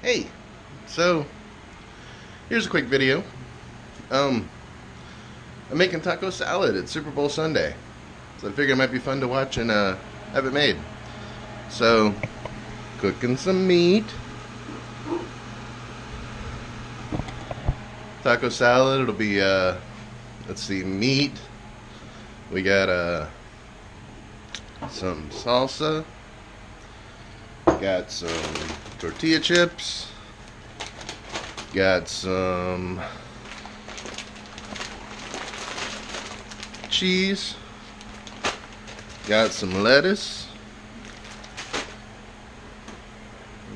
Hey, so here's a quick video. I'm making taco salad. It's Super Bowl Sunday, so I figured it might be fun to watch and have it made. So, cooking some meat. Taco salad. It'll be let's see, meat. We got some salsa. Got some tortilla chips. Got some cheese. Got some lettuce.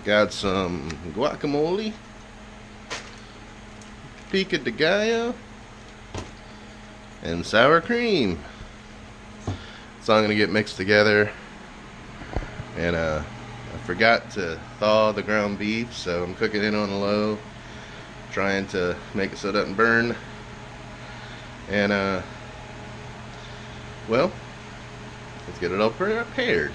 Got some guacamole. Pico de gallo. And sour cream. It's all going to get mixed together. And I forgot to thaw the ground beef, so I'm cooking it on low, trying to make it so it doesn't burn. And well, let's get it all prepared.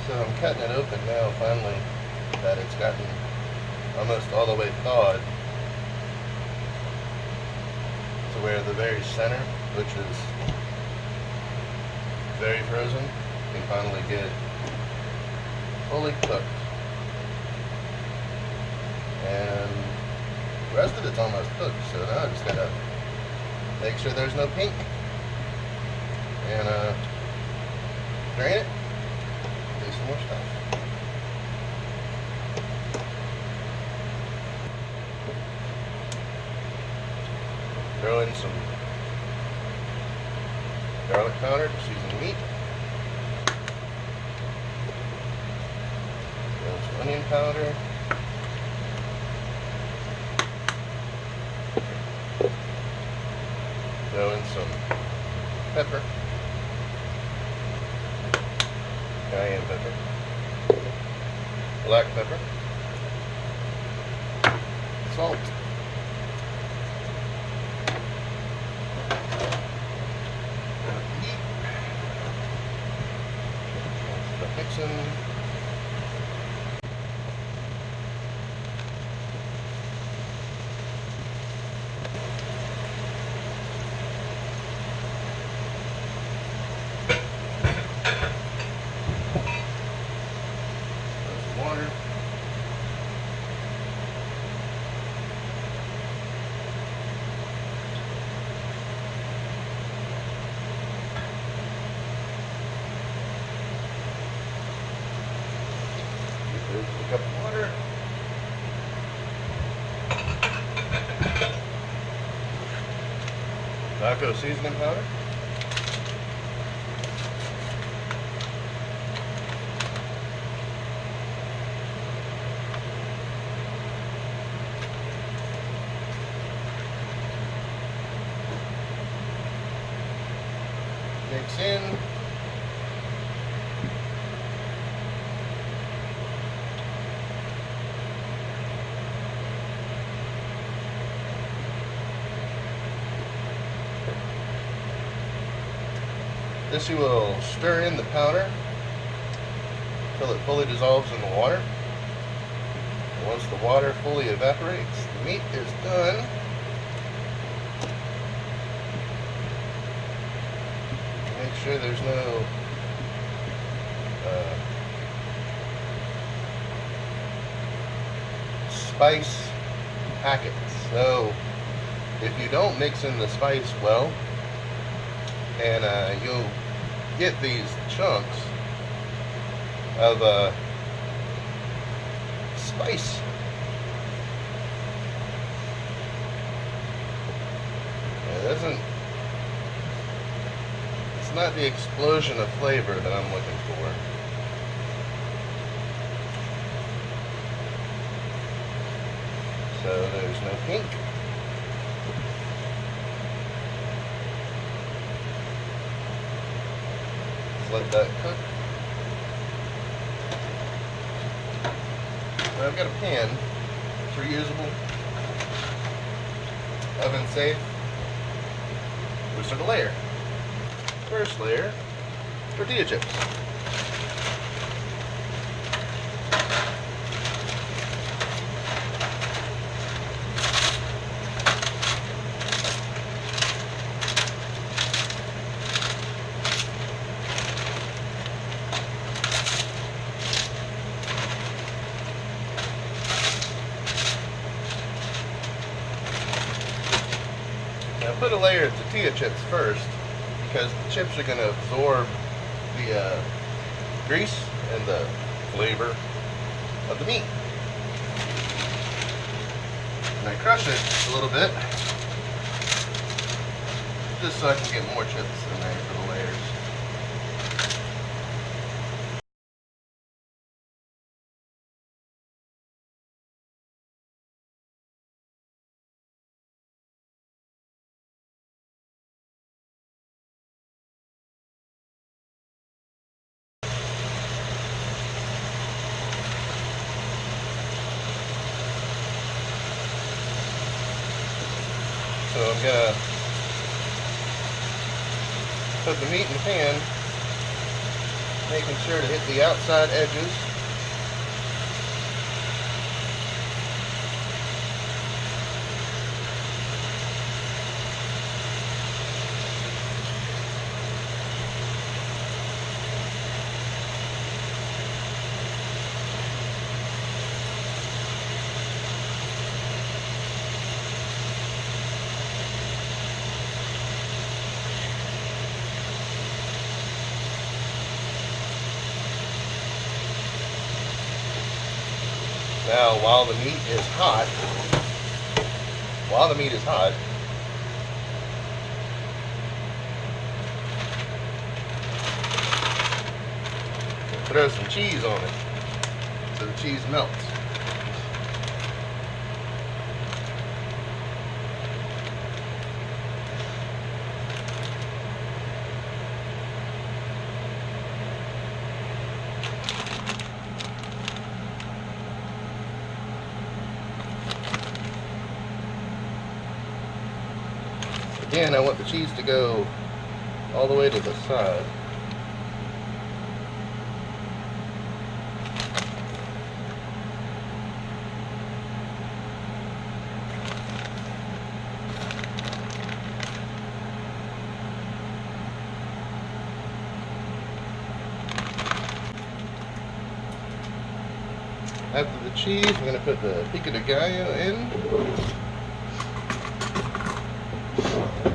So I'm cutting it open now, finally, that it's gotten almost all the way thawed to where the very center, which is very frozen, can finally get fully cooked. And the rest of it's almost cooked, so now I just gotta make sure there's no pink and drain it. Do some more stuff. Throw in some garlic powder to season meat. Throw in some onion powder. Throw in some pepper. Cayenne pepper. Black pepper. Salt. Start mixing. Water. A cup of water. Taco seasoning powder. Mix in. This you will stir in the powder until it fully dissolves in the water. And once the water fully evaporates, the meat is done. Make sure there's no spice packets. So if you don't mix in the spice well, and you'll get these chunks of spice. It isn't. It's not the explosion of flavor that I'm looking for. So there's no pink. Just let that cook. Now I've got a pan. It's reusable, oven safe. We start a layer. First layer, tortilla chips. Now put a layer of tortilla chips first, because the chips are going to absorb the grease and the flavor of the meat. And I crush it a little bit, just so I can get more chips in there for the layers. So I'm going to put the meat in the pan, making sure to hit the outside edges. Now, while the meat is hot, throw some cheese on it so the cheese melts. Again, I want the cheese to go all the way to the side. After the cheese, we're going to put the pico de gallo in.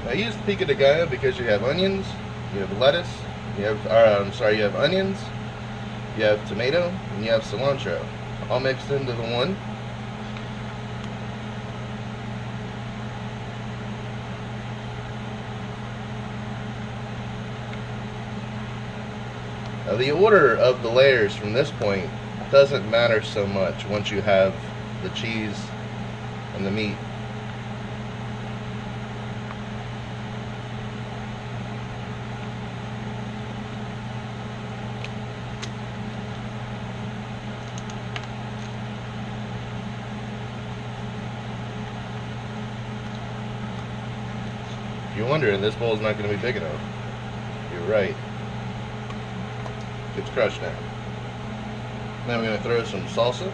I use the pico de gallo because you have onions, you have lettuce, you have onions, you have tomato, and you have cilantro, all mixed into the one. Now the order of the layers from this point doesn't matter so much once you have the cheese and the meat. If you're wondering, this bowl is not going to be big enough. You're right. It's crushed now. Now we're going to throw some salsa.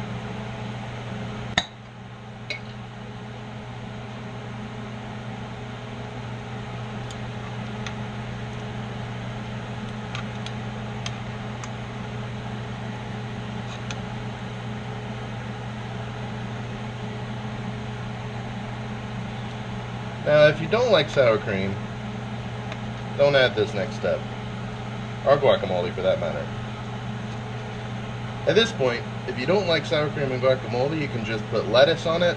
Now, if you don't like sour cream, don't add this next step. or guacamole for that matter. At this point, if you don't like sour cream and guacamole, you can just put lettuce on it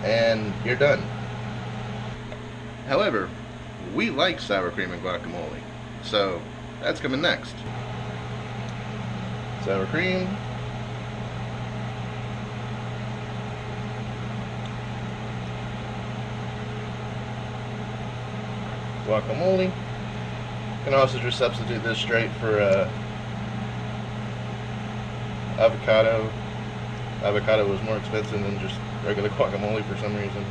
and you're done. However, we like sour cream and guacamole, so that's coming next. Sour cream, guacamole. You can also just substitute this straight for avocado. Avocado was more expensive than just regular guacamole for some reason.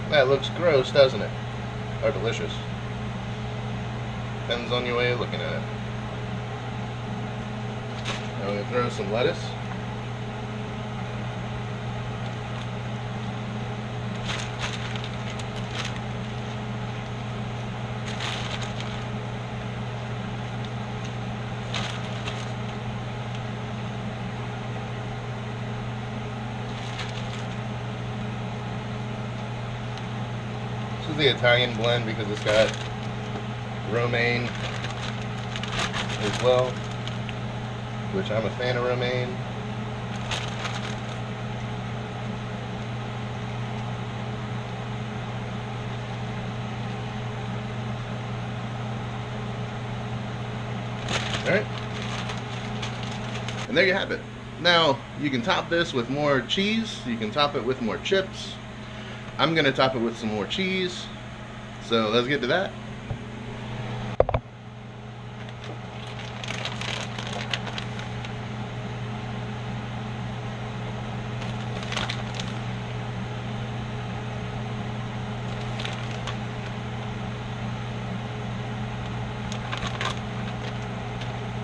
That looks gross, doesn't it? Or delicious. Depends on your way of looking at it. I'm going to throw some lettuce. This is the Italian blend because it's got romaine as well, which I'm a fan of romaine. Alright. And there you have it. Now, you can top this with more cheese, you can top it with more chips. I'm going to top it with some more cheese. So let's get to that.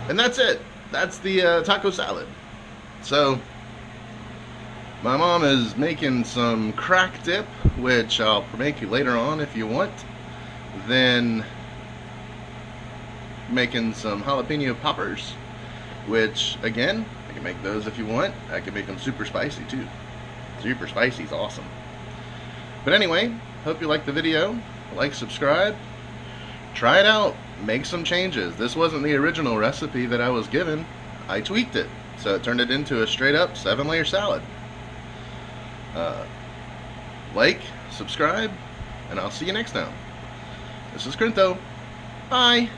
And that's it. That's the taco salad. So my mom is making some crack dip, which I'll make you later on if you want. Then making some jalapeno poppers, which again, I can make those if you want. I can make them super spicy too. Super spicy is awesome. But anyway, hope you liked the video. Like, subscribe. Try it out. Make some changes. This wasn't the original recipe that I was given. I tweaked it. So it turned it into a straight up 7-layer salad. Like, subscribe, and I'll see you next time. This is Crinto. Bye.